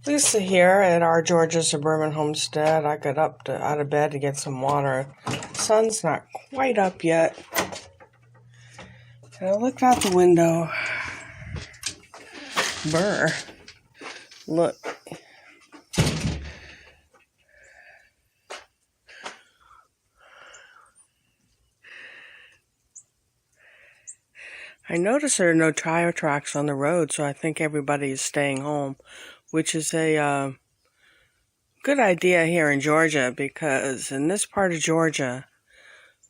Lisa here at our Georgia suburban homestead. I got up out of bed to get some water. Sun's not quite up yet. And I looked out the window. Brr. Look. I noticed there are no tire tracks on the road, so I think everybody is staying home, which is a good idea here in Georgia, because in this part of Georgia,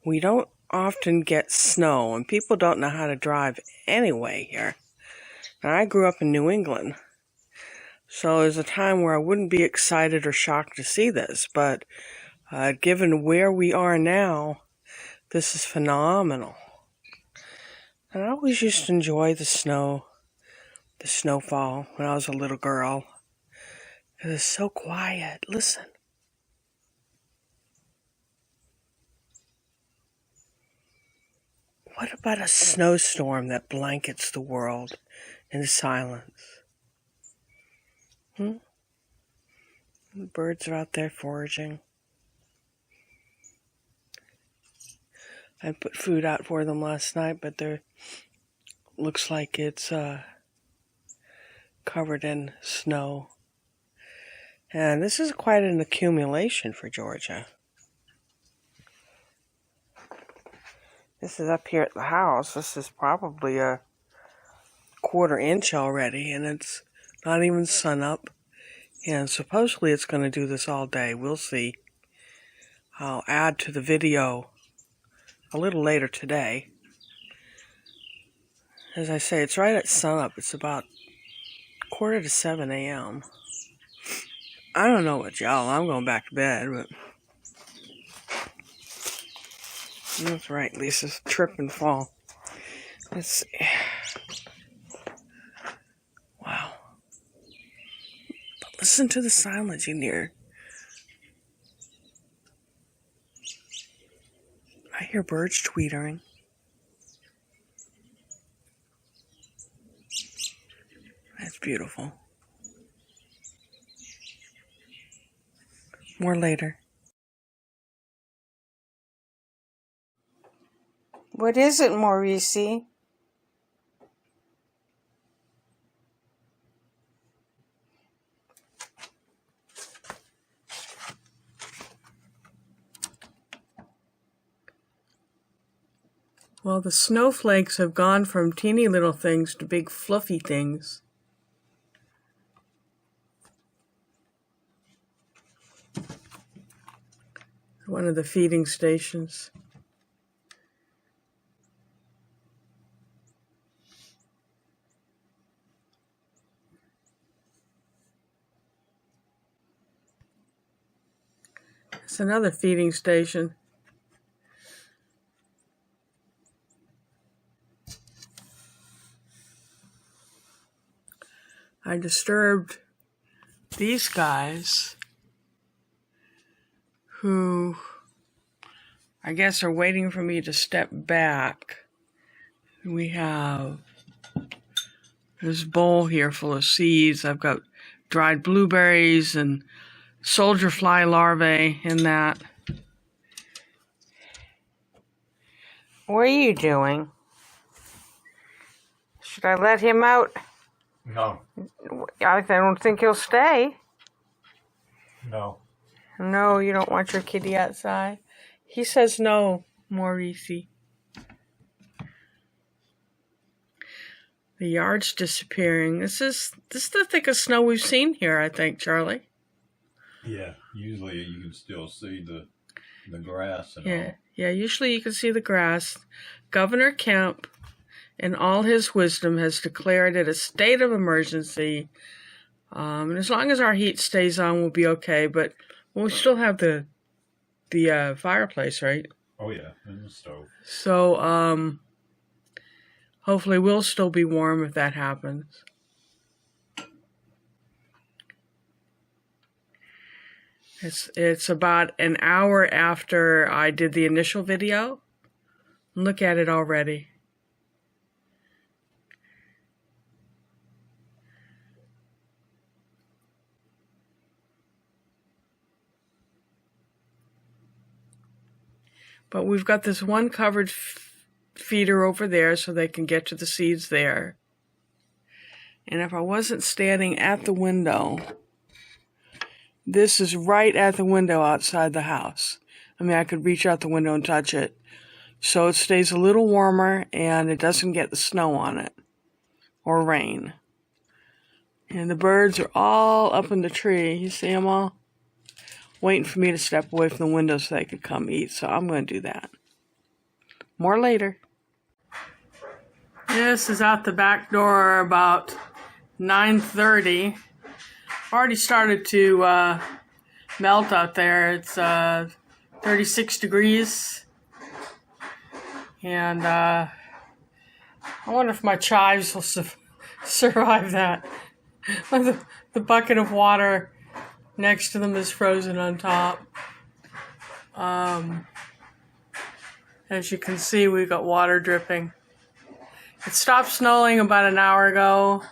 we don't often get snow, and people don't know how to drive anyway here. And I grew up in New England, so there's a time where I wouldn't be excited or shocked to see this, but given where we are now, this is phenomenal. And I always used to enjoy the snowfall when I was a little girl. It was so quiet. Listen. What about a snowstorm that blankets the world in silence? The birds are out there foraging. I put food out for them last night, but looks like it's covered in snow. And this is quite an accumulation for Georgia. This is up here at the house. This is probably a quarter-inch already, and it's not even sun up. And supposedly it's going to do this all day. We'll see. I'll add to the video a little later today. As I say, it's right at sunup. It's about 6:45 a.m. I don't know what y'all. I'm going back to bed, but that's right. Lisa's trip and fall. Let's see. Wow. But listen to the silence in here. I hear birds tweetering. That's beautiful. More later. What is it, Maurice? Well, the snowflakes have gone from teeny little things to big fluffy things. One of the feeding stations. It's another feeding station. I disturbed these guys who I guess are waiting for me to step back. We have this bowl here full of seeds. I've got dried blueberries and soldier fly larvae in that. What are you doing? Should I let him out? No. I don't think he'll stay. No. No, you don't want your kitty outside? He says no, Maurice. The yard's disappearing. This is the thickest snow we've seen here, I think, Charlie. Yeah, usually you can still see the grass and all. Yeah, usually you can see the grass. Governor Kemp, in all his wisdom, has declared it a state of emergency. And as long as our heat stays on, we'll be okay. But we'll still have the fireplace, right? Oh yeah, and the stove. So hopefully we'll still be warm if that happens. It's about an hour after I did the initial video. Look at it already. But we've got this one covered feeder over there so they can get to the seeds there. And if I wasn't standing at the window, this is right at the window outside the house. I mean, I could reach out the window and touch it. So it stays a little warmer and it doesn't get the snow on it or rain. And the birds are all up in the tree. You see them all? Waiting for me to step away from the window so they could come eat. So I'm going to do that. More later. This is out the back door about 9:30. Already started to melt out there. It's 36 degrees. And I wonder if my chives will survive that. The bucket of water next to them is frozen on top. As you can see, we got water dripping. It stopped snowing about an hour ago.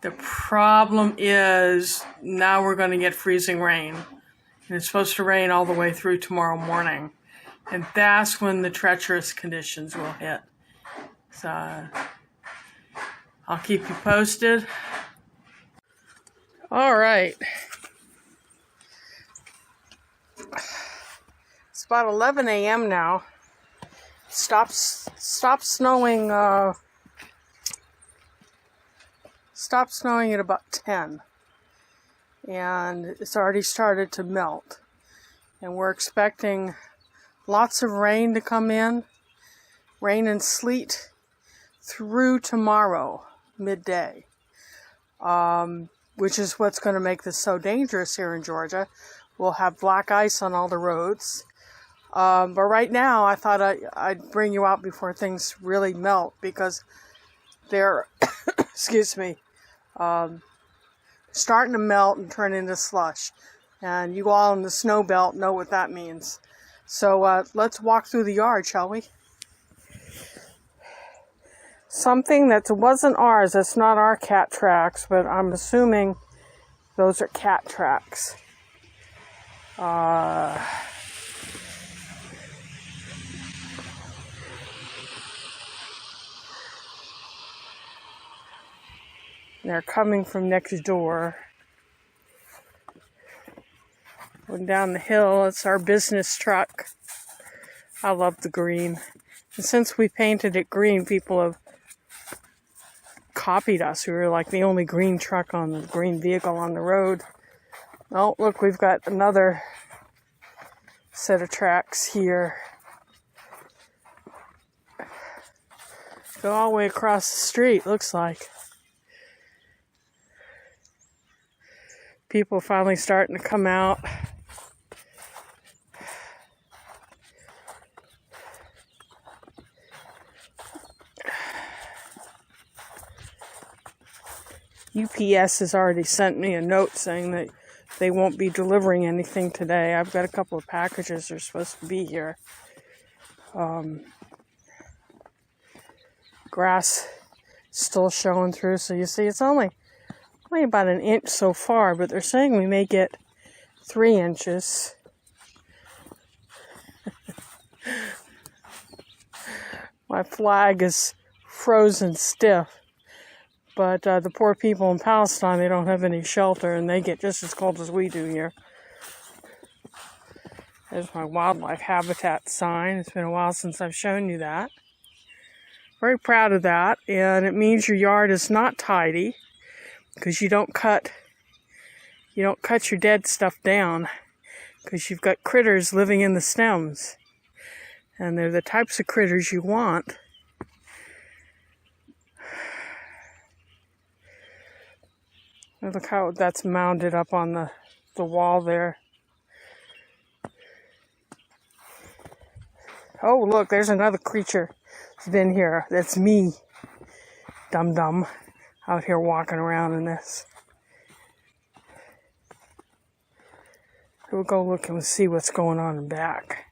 The problem is now we're going to get freezing rain. And it's supposed to rain all the way through tomorrow morning. And that's when the treacherous conditions will hit. So I'll keep you posted. All right. It's about 11 a.m. now. Stopped snowing. Stopped snowing at about 10. And it's already started to melt. And we're expecting lots of rain to come in. Rain and sleet through tomorrow, midday. Which is what's going to make this so dangerous here in Georgia. We'll have black ice on all the roads. But right now, I thought I'd bring you out before things really melt because they're, excuse me, starting to melt and turn into slush. And you all in the snow belt know what that means. So let's walk through the yard, shall we? Something that wasn't ours, that's not our cat tracks, but I'm assuming those are cat tracks. They're coming from next door. Going down the hill, it's our business truck. I love the green. And since we painted it green, people have copied us. We were like the only green truck on the green vehicle on the road. Oh, look, we've got another set of tracks here. Go all the way across the street, looks like. People finally starting to come out. UPS has already sent me a note saying that they won't be delivering anything today. I've got a couple of packages that are supposed to be here. Grass still showing through, so you see it's only about an inch so far, but they're saying we may get 3 inches. My flag is frozen stiff. But the poor people in Palestine, they don't have any shelter, and they get just as cold as we do here. There's my wildlife habitat sign. It's been a while since I've shown you that. Very proud of that, and it means your yard is not tidy because you don't cut your dead stuff down because you've got critters living in the stems, and they're the types of critters you want. Look how that's mounded up on the wall there. Oh, look, there's another creature that's been here. That's me, dum-dum, out here walking around in this. We'll go look and see what's going on in back.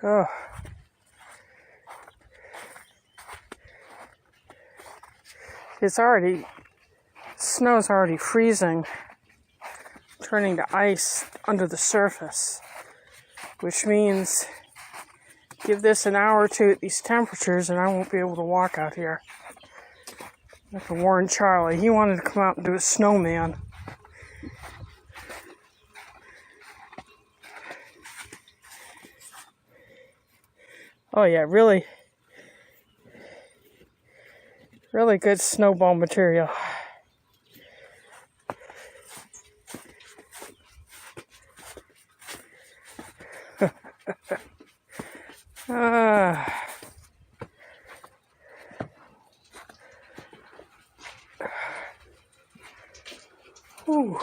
Oh, snow's already freezing, turning to ice under the surface, which means give this an hour or two at these temperatures and I won't be able to walk out here. I have to warn Charlie. He wanted to come out and do a snowman. Oh yeah, really good snowball material. Whew.